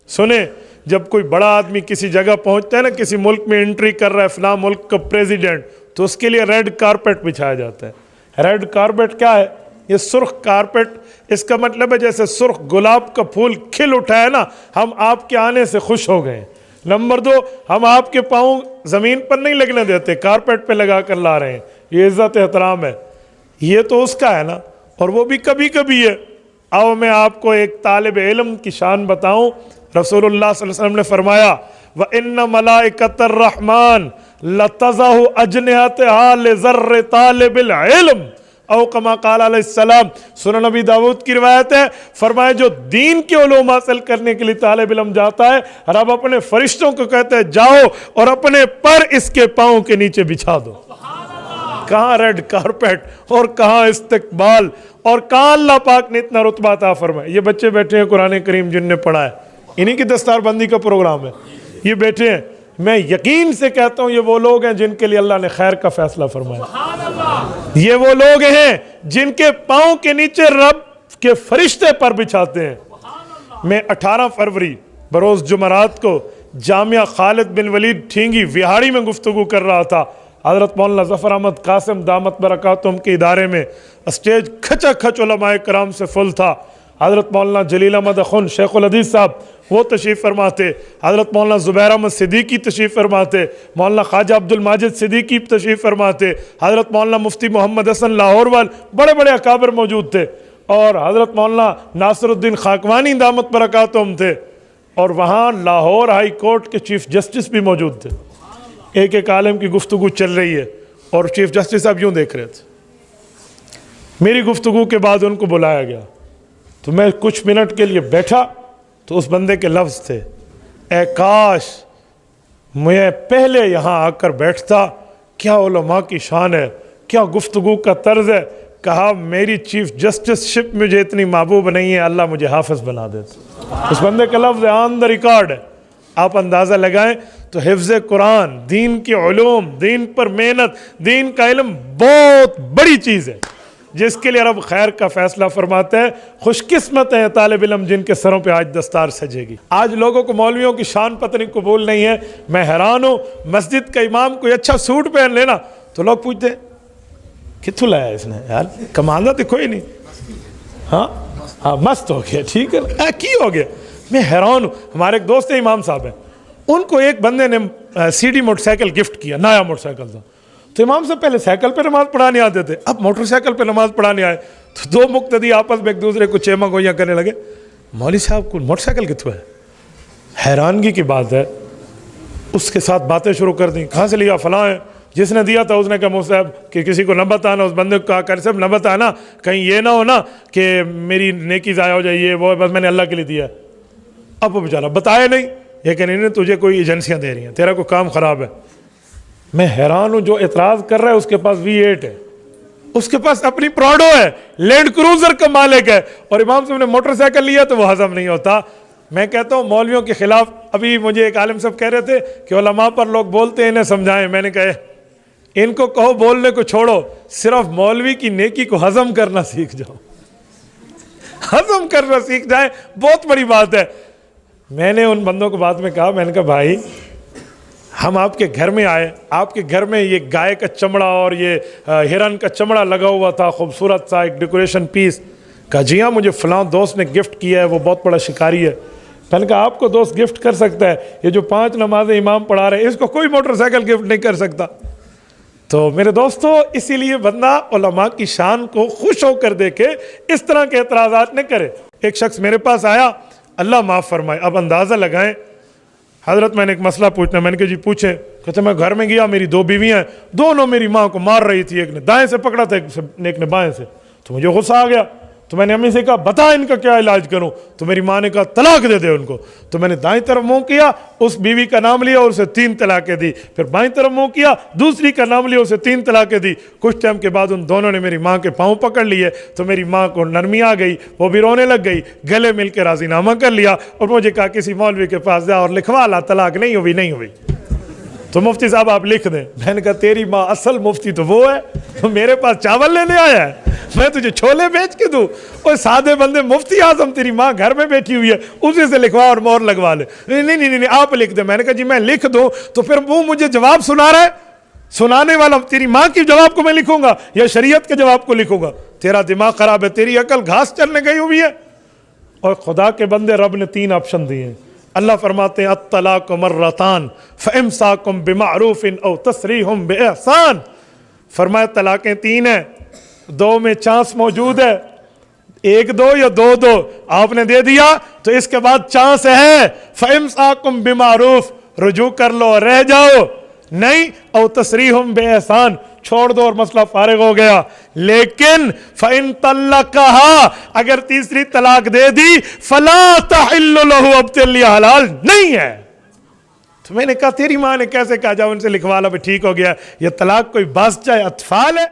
सुने, जब कोई बड़ा आदमी किसी जगह पहुंचता है ना, किसी मुल्क में एंट्री कर रहा है, फला मुल्क का प्रेसिडेंट, तो उसके लिए रेड कारपेट बिछाया जाता है। रेड कारपेट क्या है? ये सुर्ख कारपेट, इसका मतलब है जैसे सुर्ख गुलाब का फूल खिल उठा है ना, हम आपके आने से खुश हो गए। नंबर 2, हम आपके पाँव ज़मीन पर नहीं लगने देते, कारपेट पे लगा कर ला रहे हैं। ये इज़्ज़त एहतराम है, ये तो उसका है ना, और वो भी कभी कभी है। आओ मैं आपको एक तालिब इल्म की शान बताऊं। रसूलुल्लाह सल्लल्लाहु अलैहि वसल्लम ने फरमाया, व इन्ना मलाइकतर रहमान लतज़हु अजनिहतहा लिज़र्र तालिबिल इल्म औ कमा क़ाल अलैहिस्सलाम। सुनन नबी दाऊद की रिवायत है, फरमाया जो दीन के उलूम हासिल करने के लिए तालिब इल्म जाता है, रब अपने फरिश्तों को कहते हैं जाओ और अपने पर इसके पाँव के नीचे बिछा दो। कहाँ रेड कारपेट और कहाँ इस्तकबाल, और कहाँ अल्लाह पाक ने इतना रुतबा अता फरमाया। ये बच्चे बैठे हैं कुरान करीम जिनने पढ़ा है, इन्हीं की दस्तारबंदी का प्रोग्राम है, ये बैठे हैं। मैं यकीन से कहता हूँ ये वो लोग हैं जिनके लिए अल्लाह ने खैर का फैसला फरमाया। ये वो लोग हैं जिनके पाँव के नीचे रब के फरिश्ते पर बिछाते हैं। मैं 18 फरवरी बरोज़ जुमरात को जामिया खालिद बिन वलीद ठींगी विहाड़ी में गुफ्तगू कर रहा था। हज़रत मौलाना ज़फ़र अहमद कासिम दामत बरकातुहुम के इदारे में स्टेज खचा खच उलमाए कराम से फुल था। हज़रत मौलाना जलील अहमद अख़ुन शेखुल हदीस साहब वो तशरीफ़ फरमाते, हज़रत मौलाना ज़ुबैर अहमद सिद्दीकी तशरीफ़ फरमाते, मौलाना ख्वाजा अब्दुल माजिद सिद्दीकी तशरीफ़ फरमाते, हज़रत मौलाना मुफ्ती मोहम्मद हसन लाहौरवाल, बड़े बड़े अकाबिर मौजूद थे, और हज़रत मौलाना नासिरुद्दीन खाकवानी दामत बरकातुहुम थे, और वहाँ लाहौर हाई कोर्ट के चीफ़ जस्टिस भी मौजूद थे। एक एक आलिम की गुफ्तगू चल रही है और चीफ़ जस्टिस साहब यूँ देख रहे थे। मेरी गुफ्तगू के बाद उनको बुलाया गया तो मैं कुछ मिनट के लिए बैठा तो उस बंदे के लफ्ज़ थे, ए काश मैं पहले यहाँ आकर बैठता, क्या उलमा की शान है, क्या गुफ्तगू का तर्ज है। कहा मेरी चीफ़ जस्टिसशिप मुझे इतनी महबूब नहीं है, अल्लाह मुझे हाफिज़ बना देता। उस बंदे का लफ्ज़ ऑन द रिकॉर्ड है, आप अंदाज़ा लगाएं। तो हिफ्ज़ कुरान, दीन के उलूम, दीन पर मेहनत, दीन का इल्म बहुत बड़ी चीज़ है जिसके लिए रब खैर का फैसला फरमाते हैं। खुशकिस्मत है तालिब इल्म जिनके सरों पे आज दस्तार सजेगी। आज लोगों को मौलवियों की शान पतनी कबूल नहीं है। मैं हैरान हूँ, मस्जिद का इमाम कोई अच्छा सूट पहन लेना तो लोग पूछते हैं कित्थों लाया इसने, यार कमांदा तो कोई नहीं। हाँ मस्त हो गया, ठीक है की हो गया। मैं हैरान हूँ। हमारे एक दोस्त हैं इमाम साहब हैं, उनको एक बंदे ने सीडी मोटरसाइकिल गिफ्ट किया, नया मोटरसाइकिल था। तो इमाम साहब पहले साइकिल पे नमाज पढ़ाने आते थे, अब मोटरसाइकिल पे नमाज पढ़ाने आए तो दो मुक्तदी आपस में एक दूसरे को चेमा गोइयाँ करने लगे, मौलवी साहब को मोटरसाइकिल कितने है। हैरानगी की बात है, उसके साथ बातें शुरू कर दी, कहाँ से लिया, फलां है, जिसने दिया था उसने कहा मुझसे कि किसी को न बताना। उस बंदे को कहा कर सब न बताना, कहीं ये ना हो ना कि मेरी नेकी ज़ाया हो जाए, ये वो, बस मैंने अल्लाह के लिए दिया। अब वो बेचारा बताया नहीं, ये कहने नहीं तुझे कोई एजेंसियाँ दे रही हैं, तेरा कोई काम ख़राब है। मैं हैरान हूँ, जो एतराज़ कर रहा है उसके पास V8 है, उसके पास अपनी प्राडो है, लैंड क्रूजर का मालिक है, और इमाम साहब ने मोटरसाइकिल लिया तो वो हजम नहीं होता। मैं कहता हूँ मौलवियों के खिलाफ, अभी मुझे एक आलिम साहब कह रहे थे कि उलमा पर लोग बोलते हैं इन्हें समझाएं। मैंने कहा इनको कहो बोलने को छोड़ो, सिर्फ मौलवी की नेकी को हजम करना सीख जाओ, हजम करना सीख जाए, बहुत बड़ी बात है। मैंने उन बंदों को बाद में कहा, मैंने कहा भाई हम आपके घर में आए, आपके घर में ये गाय का चमड़ा और ये हिरन का चमड़ा लगा हुआ था, खूबसूरत सा एक डेकोरेशन पीस। कहा जी हाँ मुझे फ़लाँ दोस्त ने गिफ्ट किया है, वो बहुत बड़ा शिकारी है। मैंने कहा आपको दोस्त गिफ्ट कर सकता है, ये जो 5 नमाज़ें इमाम पढ़ा रहे हैं इसको कोई मोटरसाइकिल गिफ्ट नहीं कर सकता। तो मेरे दोस्तों, इसीलिए बंदा उलमा की शान को खुश होकर देखे, इस तरह के एतराज़ात न करे। एक शख्स मेरे पास आया, अल्लाह माफ़ फरमाए, अब अंदाज़ा लगाएं हज़रत मैंने एक मसला पूछना। मैंने कहा जी पूछे। कहते मैं घर में गया, मेरी 2 बीवियाँ हैं, दोनों मेरी माँ को मार रही थी, एक ने दाएं से पकड़ा था, एक ने बाएं से। तो मुझे गुस्सा आ गया, तो मैंने अम्मी से कहा बता इनका क्या इलाज करूं। तो मेरी माँ ने कहा तलाक दे दे उनको। तो मैंने दाईं तरफ मुंह किया, उस बीवी का नाम लिया और उसे 3 तलाक़ें दी। फिर बाईं तरफ मुंह किया, दूसरी का नाम लिया, उसे 3 तलाक़ें दी। कुछ टाइम के बाद उन दोनों ने मेरी माँ के पाँव पकड़ लिए, तो मेरी माँ को नरमी आ गई, वो भी रोने लग गई, गले मिल के राजीनामा कर लिया और मुझे कहा किसी मौलवी के पास जा और लिखवा ला, तलाक नहीं हुई नहीं हुई। तो मुफ्ती साहब आप लिख दें। मैंने कहा तेरी माँ असल मुफ्ती तो वो है, तो मेरे पास चावल लेने आया है, मैं तुझे छोले बेच के दूं? और सादे बंदे, मुफ्ती आजम तेरी माँ घर में बैठी हुई है, उसी से लिखवा और मोहर लगवा ले। नहीं नहीं नहीं, नहीं आप लिख दे। मैंने कहा जी मैं लिख दूं तो फिर वो मुझे जवाब सुना रहा है, सुनाने वाला तेरी माँ की जवाब को मैं लिखूंगा या शरीयत के जवाब को लिखूंगा? तेरा दिमाग खराब है, तेरी अकल घास चरने गई हुई है। और खुदा के बंदे, रब ने 3 ऑप्शन दिए हैं। अल्लाह फरमाते हैं अत्तलाक़ु मर्रतान फ़इम्साकुम बिमारूफ़िन औ तसरीहुम बिइहसान। फरमाया तलाक़ें 3 हैं, 2 में चांस मौजूद है, 1-2 या 2-2 आपने दे दिया तो इसके बाद चांस है फ़इम्साकुम बिमारूफ़, रुजू कर लो, रह जाओ, नहीं औ तसरीहुम बिइहसान, छोड़ दो और मसला फारिग हो गया। लेकिन फ़इन तल्लक़हा, अगर तीसरी तलाक दे दी, फ़ला तहिल्लु लहू, अब तेरे लिए हलाल नहीं है। तो मैंने कहा तेरी माँ ने कैसे कहा? जाओ उनसे लिखवा लो, ठीक हो गया। ये तलाक कोई बस चाहे अतफाल है।